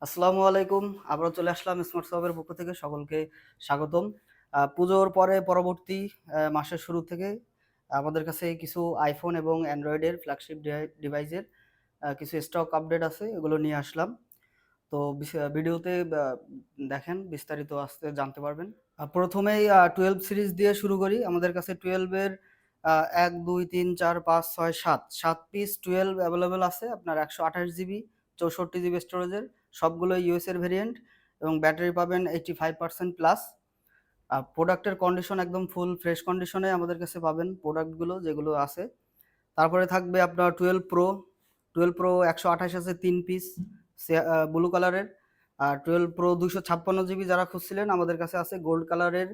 আসসালামু আলাইকুম। আবারও চলে আসলাম স্মার্ট শপের পক্ষ থেকে সকলকে স্বাগতম। পুজোর পরে পরবর্তী মাসের শুরু থেকে আমাদের কাছে কিছু আইফোন এবং অ্যান্ড্রয়েডের ফ্ল্যাগশিপ ডিভাইসের কিছু স্টক আপডেট আছে, এগুলো নিয়ে আসলাম। তো ভিডিওতে দেখেন, বিস্তারিত আস্তে জানতে পারবেন। প্রথমেই 12 সিরিজ দিয়ে শুরু করি। আমাদের কাছে 12 এর ১, ২, ৩, ৪, ৫, ৬, ৭ পিস 12 অ্যাভেলেবেল আছে আপনার ১২৮ জিবি ৬৪ জিবি স্টোরেজের। সবগুলো ইউএস এর ভেরিয়েন্ট এবং ব্যাটারি পাবেন 85% প্লাস। প্রোডাক্টের কন্ডিশন একদম ফুল ফ্রেশ কন্ডিশনে আমাদের কাছে পাবেন প্রোডাক্টগুলো যেগুলো আছে। তারপরে থাকবে আপনার 12 প্রো ১২৮ আছে ৩ পিস ব্লু কালারের। আর 12 প্রো 256 জিবি যারা খুঁজছিলেন আমাদের কাছে আছে গোল্ড কালারের,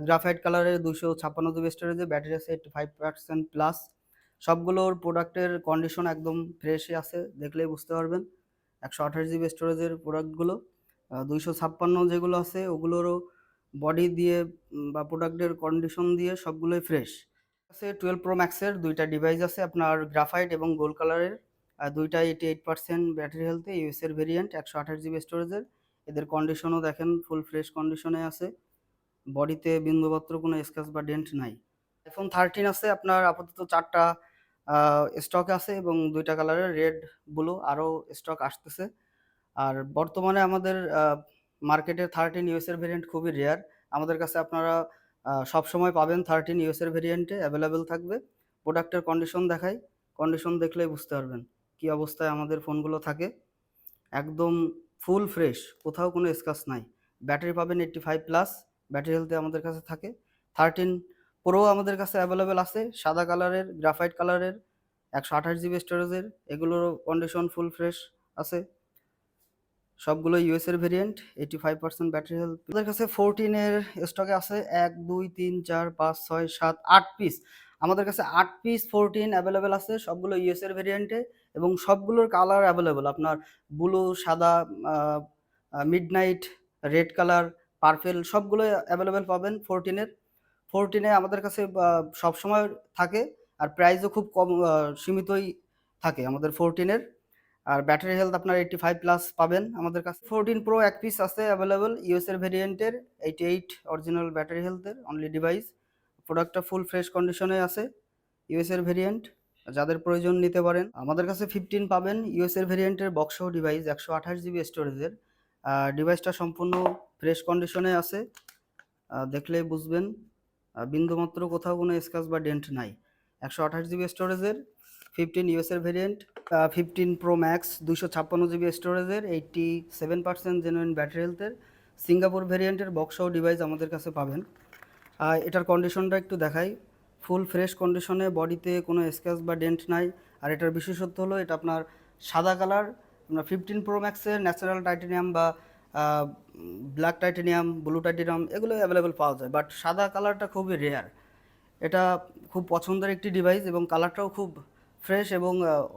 গ্রাফাইট কালারের 256 জিবি স্টোরেজে, ব্যাটারি আছে 85% প্লাস। সবগুলোর প্রোডাক্টের কন্ডিশন একদম ফ্রেশই আছে, দেখলেই বুঝতে পারবেন। ১২৮ জিবি স্টোরেজের প্রোডাক্টগুলো 256 যেগুলো আছে ওগুলোরও বডি দিয়ে বা প্রোডাক্টের কন্ডিশন দিয়ে সবগুলোই ফ্রেশ আছে। 12 প্রো ম্যাক্সের দুইটা ডিভাইস আছে আপনার গ্রাফাইট এবং গোল্ড কালারের, দুইটাই 88% ব্যাটারি হেলথে, ইউএসের ভেরিয়েন্ট, 128 জিবি স্টোরেজের। এদের কন্ডিশনও দেখেন ফুল ফ্রেশ কন্ডিশনে আছে, বডিতে বিন্দুমাত্র কোনো স্ক্র্যাচ বা ডেন্ট নাই। আইফোন 13 আছে আপনার আপাতত 4টা স্টক আছে এবং দুইটা কালারের রেড ব্লু, আরও স্টক আসতেছে। আর বর্তমানে আমাদের মার্কেটে 13 ইউএসের ভেরিয়েন্ট খুবই রেয়ার। আমাদের কাছে আপনারা সবসময় পাবেন 13 ইউএসের ভেরিয়েন্টে অ্যাভেলেবেল থাকবে। প্রোডাক্টের কন্ডিশন দেখাই, কন্ডিশন দেখলেই বুঝতে পারবেন কী অবস্থায় আমাদের ফোনগুলো থাকে। একদম ফুল ফ্রেশ, কোথাও কোনো স্ক্র্যাচ নাই। ব্যাটারি পাবেন 85 প্লাস, ব্যাটারি হেলথে আমাদের কাছে থাকে। 13 প্রো আমাদের কাছে অ্যাভেলেবেল আছে সাদা কালারের, গ্রাফাইট কালারের, 128 জিবি স্টোরেজের। এগুলোরও কন্ডিশন ফুল ফ্রেশ আছে, সবগুলো ইউএস এর ভেরিয়েন্ট, 85% ব্যাটারি হেলথ। আমাদের কাছে 14 এর স্টকে আছে 1, 2, 3, 4, 5, 6, 7, 8 পিস। আমাদের কাছে 8 পিস 14 অ্যাভেলেবেল আছে, সবগুলো ইউএস এর ভেরিয়েন্টে এবং সবগুলোর কালার অ্যাভেলেবেল আপনার ব্লু, সাদা, মিডনাইট, রেড কালার, পার্পেল সবগুলো অ্যাভেলেবেল পাবেন 14 এর। 14 এ আমাদের কাছে সবসময় থাকে আর প্রাইসও খুব কম, সীমিতই থাকে আমাদের 14 এর। আর ব্যাটারি হেলথ আপনার 85 প্লাস পাবেন আমাদের কাছে। 14 প্রো এক পিস আছে অ্যাভেলেবল ইউএস এর ভেরিয়েন্টের, 88 অরিজিনাল ব্যাটারি হেলথের অনলি ডিভাইস। প্রোডাক্টটা ফুল ফ্রেশ কন্ডিশনে আছে, ইউএস এর ভেরিয়েন্ট, যাদের প্রয়োজন নিতে পারেন। আমাদের কাছে 15 পাবেন ইউএস এর ভেরিয়েন্টের বক্সসহ ডিভাইস, 128 জিবি স্টোরেজের। ডিভাইসটা সম্পূর্ণ ফ্রেশ কন্ডিশনে আছে, দেখলেই বুঝবেন বিন্দুমাত্র কোথাও কোনো স্ক্র্যাচ বা ডেন্ট নাই। 128 জিবি স্টোরেজের 15 ইউএসের ভেরিয়েন্ট। 15 প্রো ম্যাক্স 256 জিবি স্টোরেজের, 87% জেনুইন ব্যাটারি হেলথের, সিঙ্গাপুর ভেরিয়েন্টের বক্সসহ ডিভাইস আমাদের কাছে পাবেন। এটার কন্ডিশনটা একটু দেখাই, ফুল ফ্রেশ কন্ডিশনে, বডিতে কোনো স্ক্র্যাচ বা ডেন্ট নাই। আর এটার বিশেষত্ব হলো এটা আপনার সাদা কালার। আপনার 15 প্রো ম্যাক্সের ন্যাচারাল টাইটেনিয়াম বা ব্ল্যাক টাইটেনিয়াম, ব্লু টাইটেনিয়াম এগুলো অ্যাভেলেবেল পাওয়া যায়, বাট সাদা কালারটা খুবই রেয়ার। এটা খুব পছন্দের একটি ডিভাইস এবং কালারটাও খুব ফ্রেশ এবং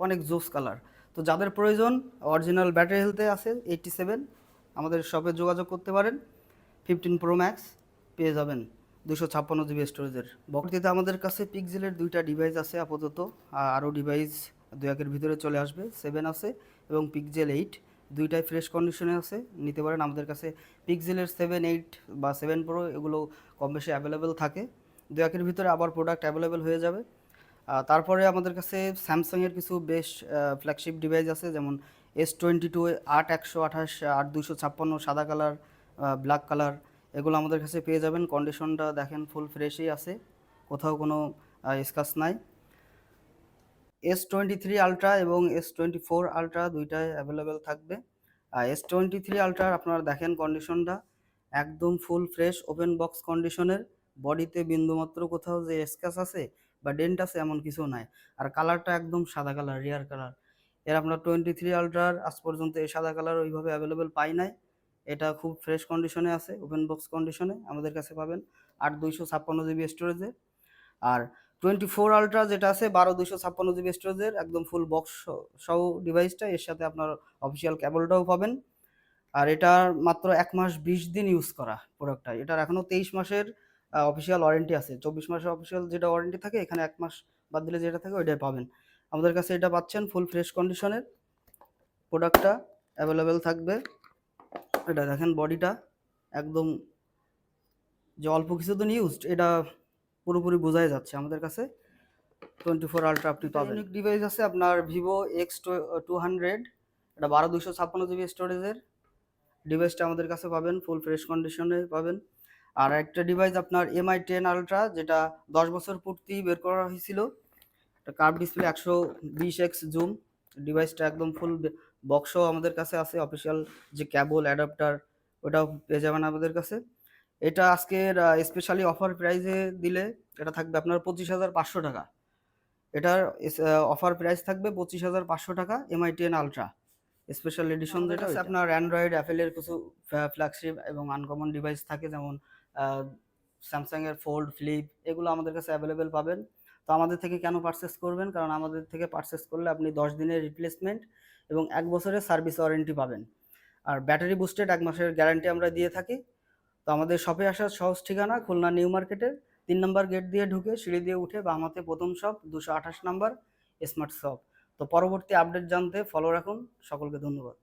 অনেক জোস কালার। তো যাদের প্রয়োজন অরিজিনাল ব্যাটারি হেলথে আছে 87, আমাদের শপে যোগাযোগ করতে পারেন। 15 প্রো ম্যাক্স পেয়ে যাবেন 256 জিবি স্টোরেজের। বর্তমানে আমাদের কাছে পিক্সেলের দুইটা ডিভাইস আছে আপাতত, আরও ডিভাইস 2-1-এর ভিতরে চলে আসবে। 7 আছে এবং পিক্সেল 8, দুইটাই ফ্রেশ কন্ডিশনে আছে, নিতে পারেন আমাদের কাছে। পিক্সেলের 7, 8 বা 7 প্রো এগুলো কম বেশি অ্যাভেলেবেল থাকে, 2-1-এর ভিতরে আবার প্রোডাক্ট অ্যাভেলেবেল হয়ে যাবে। তারপরে আমাদের কাছে স্যামসাংয়ের কিছু বেশ ফ্ল্যাগশিপ ডিভাইস আছে, যেমন S22 8/128, 8/256 সাদা কালার, ব্ল্যাক কালার, এগুলো আমাদের কাছে পেয়ে যাবেন। কন্ডিশনটা দেখেন ফুল ফ্রেশই আছে, কোথাও কোনো স্ক্র্যাচ নাই। S23 আলট্রা এবং S24 আলট্রা দুইটাই অ্যাভেলেবেল থাকবে। S23 আলট্রার আপনারা দেখেন কন্ডিশনটা একদম ফুল ফ্রেশ ওপেন বক্স কন্ডিশনের, বডিতে বিন্দুমাত্র কোথাও যে স্ক্র্যাচ আছে বা ডেন্ট আছে এমন কিছু নাই। আর কালারটা একদম সাদা কালার, রেয়ার কালার। এর আপনার 23 আলট্রার আজ পর্যন্ত এই সাদা কালার ওইভাবে অ্যাভেলেবেল পাই নাই। এটা খুব ফ্রেশ কন্ডিশনে আছে, ওপেন বক্স কন্ডিশনে আমাদের কাছে পাবেন 8/256 জিবি স্টোরেজে। আর 24 আলট্রা যেটা আছে 12/256 জিবি স্টোরেজের, একদম ফুল বক্স সহ ডিভাইসটা, এর সাথে আপনার অফিসিয়াল কেবলটাও পাবেন। আর এটার মাত্র 1 মাস 20 দিন ইউজ করা প্রোডাক্টটা, এটার এখনও 23 মাসের অফিসিয়াল ওয়ারেন্টি আছে। 24 মাসের অফিসিয়াল যেটা ওয়ারেন্টি থাকে, এখানে 1 মাস বাদ দিলে যেটা থাকে ওইটাই পাবেন। আমাদের কাছে এটা পাচ্ছেন ফুল ফ্রেশ কন্ডিশনের, প্রোডাক্টটা অ্যাভেলেবেল থাকবে। এটা দেখেন বডিটা একদম যে অল্প কিছুদিন ইউজড, এটা পুরোপুরি বোঝাই যাচ্ছে আমাদের কাছে। 24 আলট্রা আপনি পাবেন। ইউনিক ডিভাইস আছে আপনার ভিভো X200, এটা 12/256 জিবি স্টোরেজের ডিভাইসটা আমাদের কাছে পাবেন, ফুল ফ্রেশ কন্ডিশনে পাবেন। আর একটা ডিভাইস আপনার MI10 আলট্রা, যেটা 10 বছর পূর্তি বের করা হয়েছিল। এটা কার্ভ ডিসপ্লে, 120x জুম, ডিভাইসটা একদম ফুল বক্সও আমাদের কাছে আছে, অফিসিয়াল যে কেবল অ্যাডাপ্টার ওটাও পেয়ে যাবেন আমাদের কাছে। এটা আজকের স্পেশালি অফার প্রাইসে দিলে এটা থাকবে আপনার 25,500 টাকা। এটার অফার প্রাইস থাকবে 25,500 টাকা, MI10 আলট্রা স্পেশাল এডিশন, যেটা আপনার অ্যান্ড্রয়েড অ্যাপেলের কিছু ফ্ল্যাগশিপ এবং আনকমন ডিভাইস থাকে, যেমন স্যামসাং এর ফোল্ড, ফ্লিপ, এগুলো আমাদের কাছে অ্যাভেলেবেল পাবেন। তো আমাদের থেকে কেন পারচেস করবেন? কারণ আমাদের থেকে পারচেস করলে আপনি 10 দিনের রিপ্লেসমেন্ট এবং 1 বছরের সার্ভিস ওয়ারেন্টি পাবেন। আর ব্যাটারি বুস্টেড 1 মাসের গ্যারান্টি আমরা দিয়ে থাকি। তো আমাদের শপে আসার সহজ ঠিকানা খুলনা নিউ মার্কেটের 3 নম্বর গেট দিয়ে ঢুকে সিঁড়ি দিয়ে উঠে বামাতে প্রথম শপ, 228 নম্বর স্মার্ট শপ। তো পরবর্তী আপডেট জানতে ফলো রাখুন। সকলকে ধন্যবাদ।